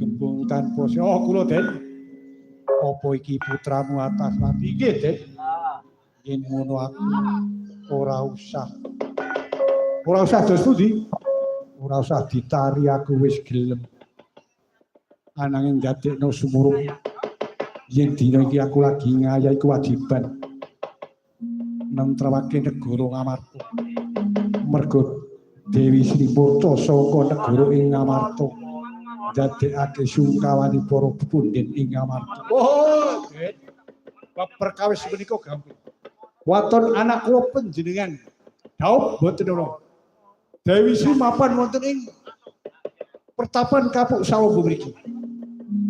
Gembung tanpa oh kula Den. Apa iki putramu atas mati nggih Den? Yen ngono aku ora usah dos pundi? Ora usah ditari aku wis gelem. Ananging ndadekno sumurung yen dina iki aku lagi ngayahi kewajiban nentrawake negara Ngamarta. Mergo Dewi Sri Murta saka negara ing Ngamarta ndadekake sungkawani para pundhen ing Ngamarta. Oh, Den. Bab perkawis menika gampil. Waton anak kula panjenengan dhaup boten ora. Dewi Sri mapan wonten ing pertapan Kapuk Sawombo mriki.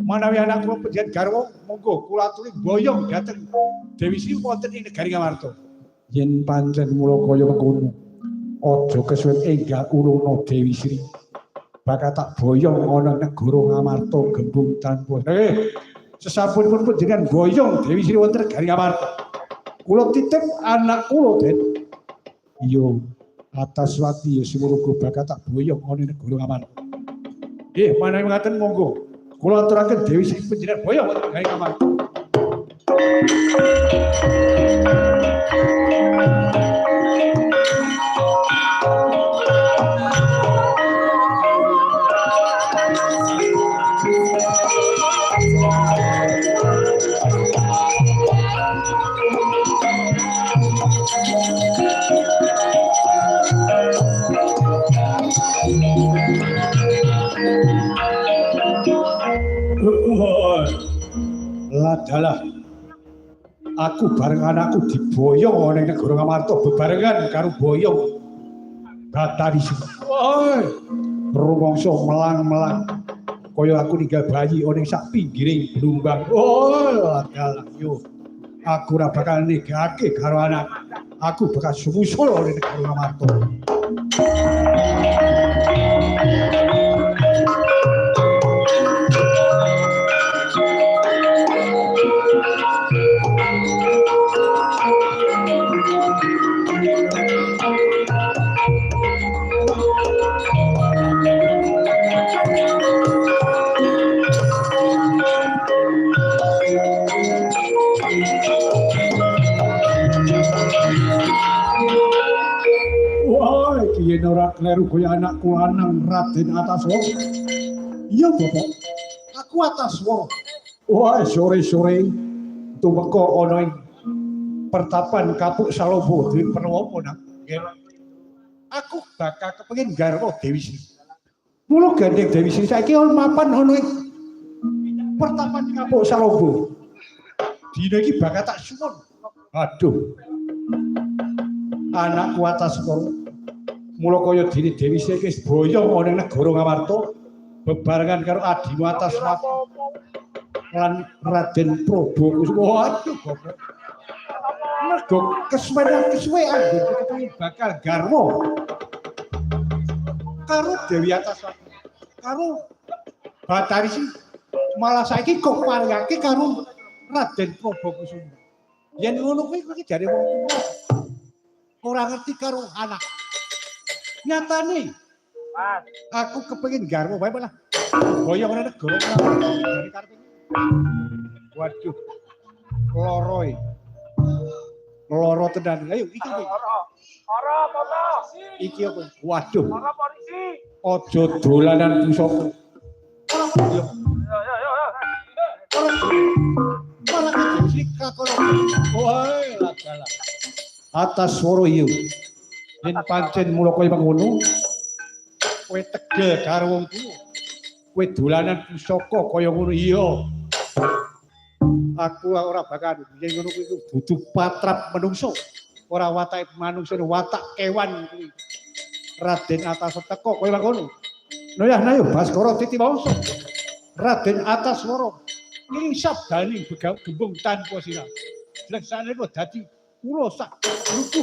Manawi anak kula panjenengan garwa monggo kula aturi boyong dhateng Dewi Sri wonten ing negari Ngamarta. Yen pancen mula kaya mengkono, aja kesuwen enggal uluna Dewi Sri. Bakal tak boyong ana negara Ngamarta gembung tanpa. Sesampun panjenengan boyong Dewi Sri wonten negari Ngamarta. Kula titip anak kula, Den. Iya, atas wati ya semuruga bakal tak boyong ana negara Ngamarta. Nggih, manawi ngaten monggo. Kula aturaken Dewi Sri panjenengan boyong wonten negari Ngamarta. Ladalah aku bareng anakku diboyong ana negara Ngamarta bebarengan karo boyong Bathari Sri. Woi, rumangsa melang-melang kaya aku ninggal bayi ana sak pinggiring blumbang. Oh, ladalah yo. Aku ora bakal negake karo anak. Aku bakal sumusul ana negara Ngamarta. Yen ora kleru kaya anakku lanang Raden Ataswara. Iya, Bapak. Aku Ataswara. Wah, sore-sore tumeka ana ing pertapan Kapuk Sawombo Dewi Purnama nang. Aku bakal kepengin garwa Dewi Sri. Mula gandeng Dewi Sri saiki mapan ana ing pertapan Kapuk Sawombo. Dina iki bakal tak suwun. Aduh. Anakku Ataswara. Mula kaya dene Dewi Sri wis boyong ana negara Ngamarta bebarengan karo adimu Ataswara lan Raden Prabakusuma. Waduh, goblok. Mergo kesuwen aku bakal garwa karo Dewi Ataswara karo Bathari Sri. Malah saiki kok paringake karo Raden Prabakusuma. Yen ngono kuwi jare wong tuwa ora ngerti karo anak. Nyatane Mas, aku kepengin garwa bae malah boyong ana negara dari karepe. Waduh. Loro tenan. Ayo iki piye? Ora apa-apa. Iki apa? Waduh. Ora polisi. Aja dolanan pusaka. Yo. Malah iki kakoro. Woi, ladalah. Ataswara iya. Yen pancen mula kaya ngono, kowe tegel karo wong tuwa. Kowe dolanan pusaka kaya ngono iya. Aku ora bakal yen ngono kuwi dudu patrap menungso. Ora watake manungsa, watak kewan kuwi. Raden Ataswara teko kaya ngono. Nah yo Baskara Titiwangsa. Raden Ataswara iki sabdane gembung tanpa sirah. Leksane kok dadi kula sak luku.